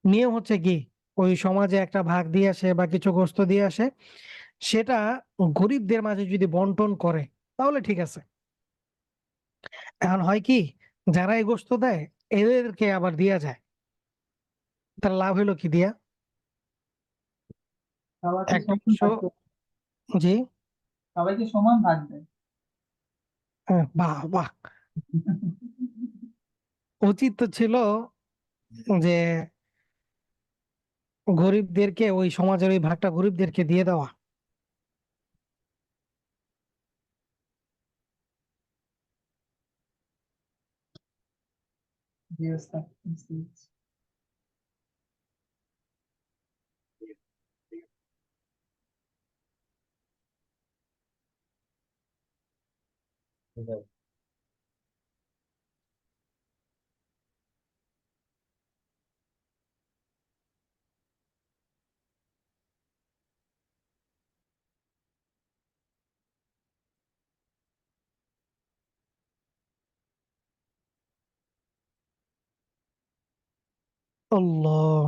নিয়ম হচ্ছে কি, ওই সমাজে একটা ভাগ দিয়ে আসে বা কিছু গোস্ত দিয়ে আসে, সেটা গরিবদের মাঝে যদি বন্টন করে তাহলে ঠিক আছে। এখন হয় কি, যারা এই গোস্ত দেয় এদেরকে আবার দিয়া যায়, তার লাভ হইলো কি দিয়া? সবাইকে একটা সমান অংশ। ভাগ দেয়। জি। সবাইকে সমান ভাগ দেয়। বাহ বাহ। উচিত তো ছিল যে গরিবদেরকে, ওই সমাজের ওই ভাগটা গরিবদেরকে দিয়ে দেওয়া। জি ওস্তাদ, বুঝতে পেরেছি। আল্লাহ।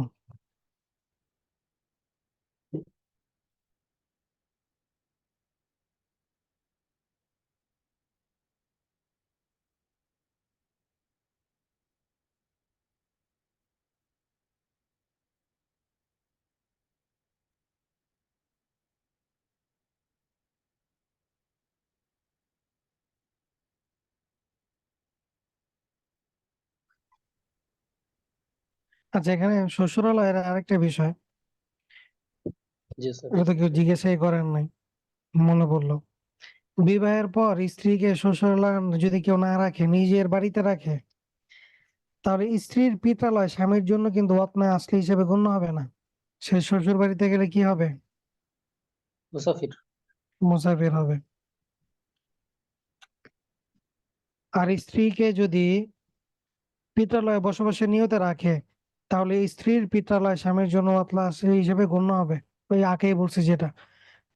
আচ্ছা, এখানে শ্বশুরালয়ের আরেকটা বিষয়, জি স্যার। এটা তো কেউ জিজ্ঞাসাই করেন নাই, মনে পড়লো। বিবাহের পর স্ত্রীকে শ্বশুরালয় যদি কেউ না রাখে, নিজের বাড়িতে রাখে, তাহলে স্ত্রীর পিত্রালয় স্বামীর জন্য কিন্তু ওয়াতনায় আসলি হিসেবে গণ্য হবে না। সে শ্বশুর বাড়িতে গেলে কি হবে? মুসাফির। মুসাফির হবে। আর স্ত্রীকে যদি পিত্রালয়ে বসবাসের নিয়তে রাখে, তাহলে স্ত্রীর পিত্রালয় স্বামীর জন্য ওয়াতলা আসলি হিসেবে গণ্য হবে। ওই আগেই বলছি যেটা,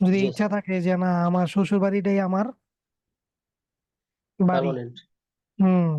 যদি জি ইচ্ছা স্যার। থাকে যে না, আমার শ্বশুর বাড়িটাই আমার বাড়ি। পার্মানেন্ট। হুম।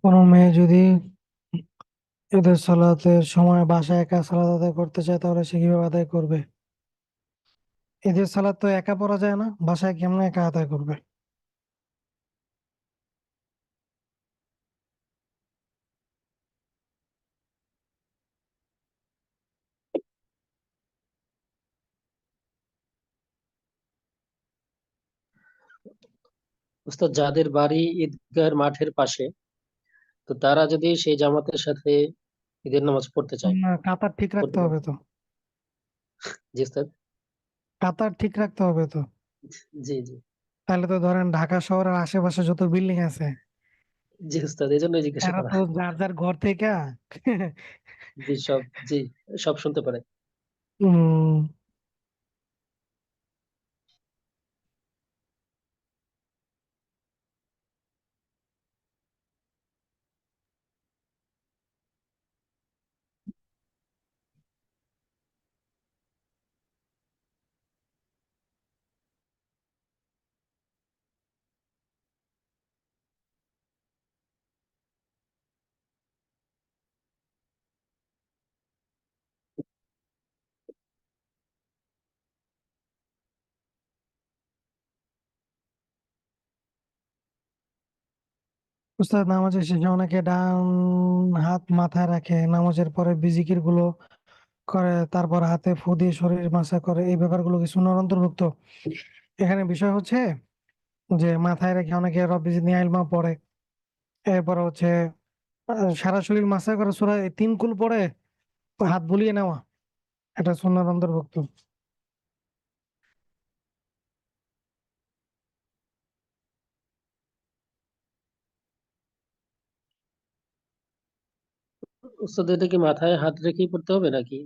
কোনো মেয়ে যদি ঈদের সালাতের সময় বাসায় একা সালাত আদায় করতে চায়, তাহলে সে কিভাবে আদায় করবে? ঈদের সালাত তো একা পড়া যায় না, বাসায় কেমনে একা আদায় করবে? উস্তাদ, যাদের বাড়ি ঈদগাহ মাঠের পাশে, তো তারা যদি সেই জামাতের সাথে ঈদের নামাজ পড়তে চায়, না, কাতার ঠিক পড়তে রাখতে হবে পারবে। তো। জি স্যার। কাতার ঠিক রাখতে হবে তো। জি জি। তাহলে তো ধরেন ঢাকা শহরের আশেপাশে যত বিল্ডিং আছে, জি উস্তাদ, এই জন্যই জিজ্ঞাসা এরা করা। তো যার যার ঘর থেকে জি সব, জি সব শুনতে পারে। উম, উস্তাদ নামাজের শেষে অনেকে ডান হাত মাথায় রাখে, নামাজের পরে বিজিকির গুলো করে, তারপর হাতে ফু দিয়ে শরীর মাসা করে, এই ব্যাপারগুলো কি সুন্নাহর অন্তর্ভুক্ত? এখানে বিষয় হচ্ছে যে মাথায় রেখে অনেকে রব্বি জিদনি ইলমা পড়ে, এরপর হচ্ছে সারা শরীর মাসা করে সূরা তিন কুল পড়ে হাত বুলিয়ে নেওয়া, এটা সুন্নাহর অন্তর্ভুক্ত। উস্তাদ এটা কি মাথায় হাত রেখেই পড়তে হবে নাকি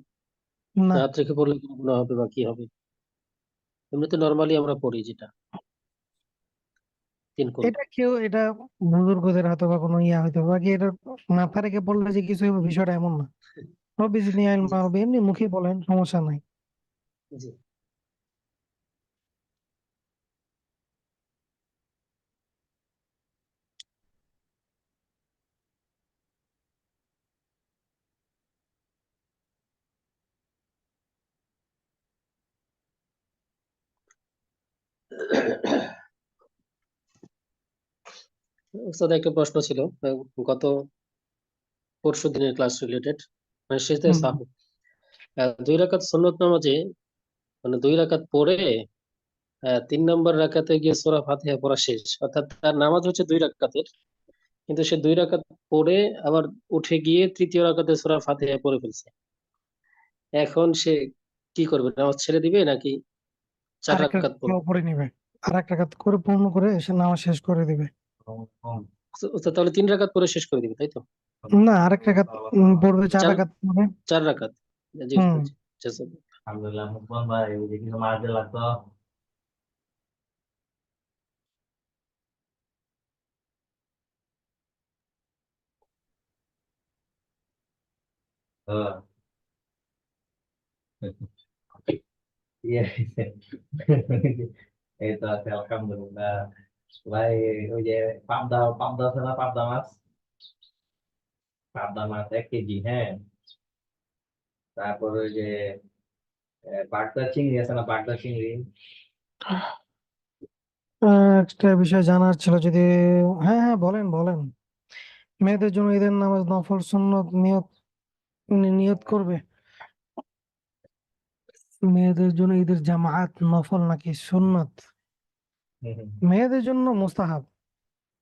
না, হাত রেখে পড়লে কি গুনাহ হবে বা কি হবে? এমনিতে নর্মালি আমরা পড়ি যেটা তিন কুল। এটা বুজুর্গদের হয়তো বা কোনো ইয়া হয়তো, বাকি এটা মাথা রেখে পড়লে যে কিছু হবে বিষয়টা এমন না। রব্বি জিদনি জি ইলমা হবে এমনি মুখে বলেন, সমস্যা নাই। জি। উস্তাদ একটা প্রশ্ন ছিল, গত পরশু দিনের ক্লাস রিলেটেড, মানে শেষে হুম। সাহু 2 রাকাত সুন্নত নামাজে, মানে 2 রাকাত পড়ে 3 নম্বর রাকাতে গিয়ে সূরা ফাতিহা পড়া শেষ, অর্থাৎ তার নামাজ হচ্ছে 2 রাকাতের, কিন্তু সে 2 রাকাত পড়ে আবার উঠে গিয়ে তৃতীয় রাকাতে সূরা ফাতিহা পড়ে ফেলছে। এখন সে কি করবে, নামাজ ছেড়ে দিবে নাকি 4 আরেকটা রাকাত কেউ পড়বে? পড়ে নিবে, আর একটা কাজ করে পূর্ণ করে সে নামাজ শেষ করে দিবে। তো তাহলে 3 রাকাত পড়ে শেষ করে দিবে, তাই তো? না, আরেকটা কাজ পড়বে, চার চার রাকাত পড়বে। 4 রাকাত। জি হুম। উস্তাদ, জি জাযাকাল্লাহ। আলহামদুলিল্লাহ, মুসলমান ভাই ওই যে কিছু মারতে লাগতো। ইয়ে, এই তো আছে আলহামদুলিল্লাহ ভাই। ওই যে পাবদা পাবদা আছে না, পাবদা মাছ 1 কেজি, হ্যাঁ। তারপর ওই যে বাগদা চিংড়ি আছে না, বাগদা চিংড়ি। একটা বিষয় জানার ছিল যদি, হ্যাঁ হ্যাঁ বলেন বলেন। মেয়েদের জন্য ঈদের নামাজ নফল সুন্নত নিয়ত নিয়ত করবে? মেয়েদের জন্য ঈদের জামায়াত নফল নাকি সুন্নত? হুম, হুম। মেয়েদের জন্য মুস্তাহাব,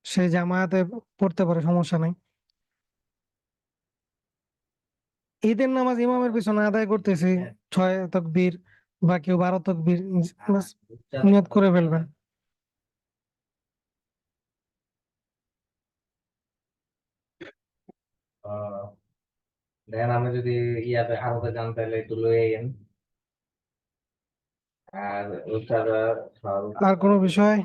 সে জামায়াতে পড়তে পারে, সমস্যা নেই। ঈদের নামাজ ইমামের পিছনে আদায় করতেছি, 6 তাকবীর বা কেউ 12 তাকবীর, বাস নিয়ত করে ফেলবেন। আহ, দেখেন আমি যদি ইয়াতে আরতে যান তাহলে একটু লয়ে আইয়েন। আর রূপসারা, আর কোনো বিষয়?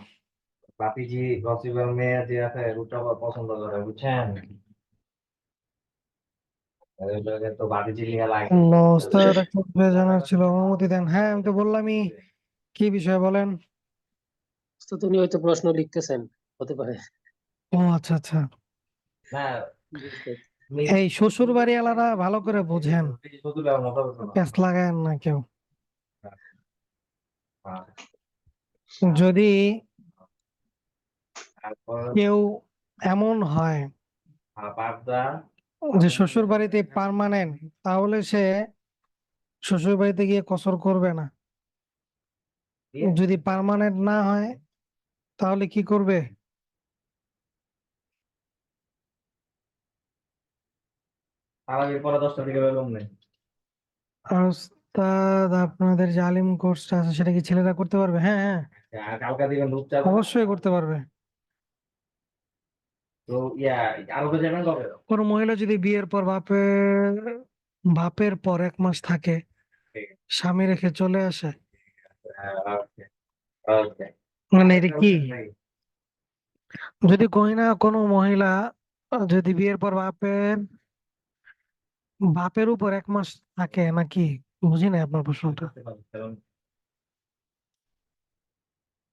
বাপিজি রসিবার মেয়ে যে আছে রূপটা পছন্দ করে, বুঝছেন। ওইটাকে তো বাপিজি নিয়ে লাগে। আল্লাহ, ওস্তাদ একটা বিষয় জানার ছিল, অনুমতি দেন। হ্যাঁ আমি তো বললামই, কি বিষয় বলেন? তো উনি হয়তো প্রশ্ন লিখতেছেন, হতে পারে। ও আচ্ছা আচ্ছা। না, জি উস্তাদ। এই শ্বশুর বাড়ি আলাদা ভালো করে বুঝেন, শুধু দেওয়ার মতো হতো না। প্যাঁচ লাগায়েন না কেউ। হ্যাঁ। যদি তারপর কেউ এমন হয় পাবদা। যে শ্বশুর বাড়িতে পার্মানেন্ট, তাহলে সে শ্বশুর বাড়িতে গিয়ে কসর করবে না। যদি পার্মানেন্ট না হয় তাহলে কি করবে? তারাবির পরে 10টা থেকে বেরোম নেই। আর ওস্তাদ আপনাদের যে আলিম কোর্সটা আছে সেটা কি ছেলেরা করতে পারবে? হ্যাঁ হ্যাঁ, আর কালকা দিবেন রূপচা। অবশ্যই করতে পারবে। তো আরবে যাবেন কবে? কোনো মহিলা যদি বিয়ের পর বাপের পর 1 মাস থাকে, স্বামী রেখে চলে আসে, ওকে ওকে। মানে এটা কি? যদি কই না কোনো মহিলা যদি বিয়ের পর বাপের উপর 1 মাস থাকে নাকি, বুঝি না আপনার প্রশ্নটা।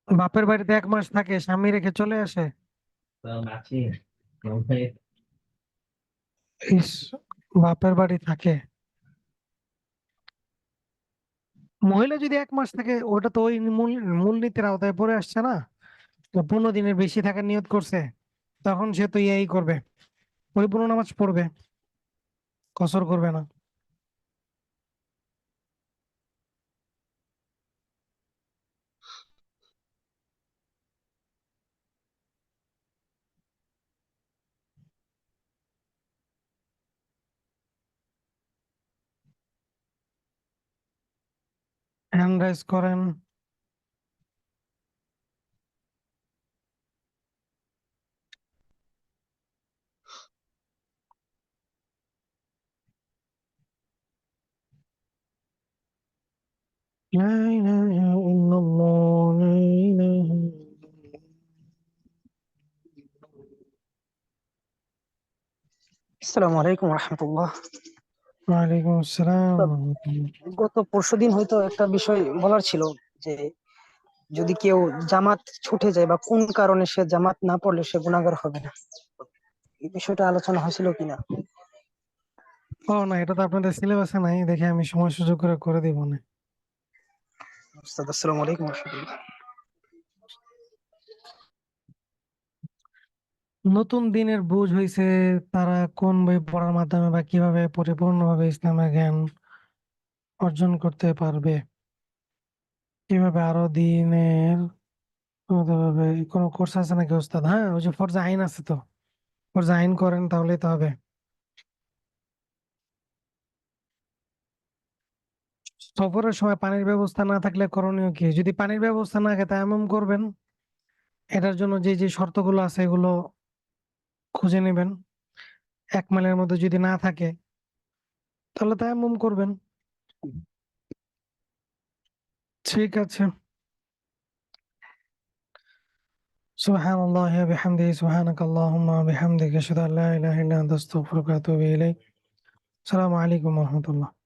বাপের বাড়িতে 1 মাস থাকে, স্বামী রেখে চলে আসে, আছি। ইস, বাপের বাড়ি থাকে। মহিলা যদি 1 মাস থাকে, ওটা তো ওই মূলনীতির আওতায় পড়ে আসছে না। তো 15 দিনের বেশি থাকার নিয়ত করছে, তখন সে তো ইয়াই করবে, পরিপূর্ণ নামাজ পড়বে, কসর করবে না। হ্যান্ড রাইজ করেন। লা ইলাহা ইল্লাল্লাহ, লা ইলাহা ইল্লাল্লাহ। আসসালামু আলাইকুম রহমতুল্লাহ। ওয়ালাইকুম আসসালাম ওয়া রাহমাতুল্লাহ। গত পরশুদিন হয়তো একটা বিষয় বলার ছিল যে যদি কেউ জামাত ছুটে যায় বা কোন কারণে সে জামাত না পড়লে সে গুনাহগার হবে না, এই বিষয়টা আলোচনা হয়েছিল কিনা? ও না, এটা তো আপনাদের সিলেবাসে নাই, দেখে আমি সময় সুযোগ করে করে দিব না। উস্তাদ, আসসালামু আলাইকুম রহমতুল্লাহ। নতুন দিনের বুঝ হইছে তারা কোন বই পড়ার মাধ্যমে বা কিভাবে পরিপূর্ণভাবে ইসলামের জ্ঞান অর্জন করতে পারবে, কিভাবে আরো দিনের ভাবে কোনো কোর্স আছে নাকি ওস্তাদ? হ্যাঁ, ওই যে ফরজে আইন আছে, তো ফরজে আইন করেন তাহলেই তো হবে। সফরের সময় পানির ব্যবস্থা না থাকলে করণীয় কি? যদি পানির ব্যবস্থা না থাকে তায়াম্মুম করবেন। এটার জন্য যে যে শর্তগুলো আছে এগুলো খুঁজে নেবেন। 1 মাইলের মধ্যে যদি না থাকে তাহলে তায়াম্মুম করবেন। ঠিক আছে। সুবহানাল্লাহি ওয়া বিহামদিহি, সুবহানাকাল্লাহুম্মা ওয়া বিহামদিকা, আশহাদু আল্লা ইলাহা ইল্লা আনতা, আস্তাগফিরুকা ওয়া আতুবু ইলাইক। আসসালামু আলাইকুম ওয়া রাহমাতুল্লাহ।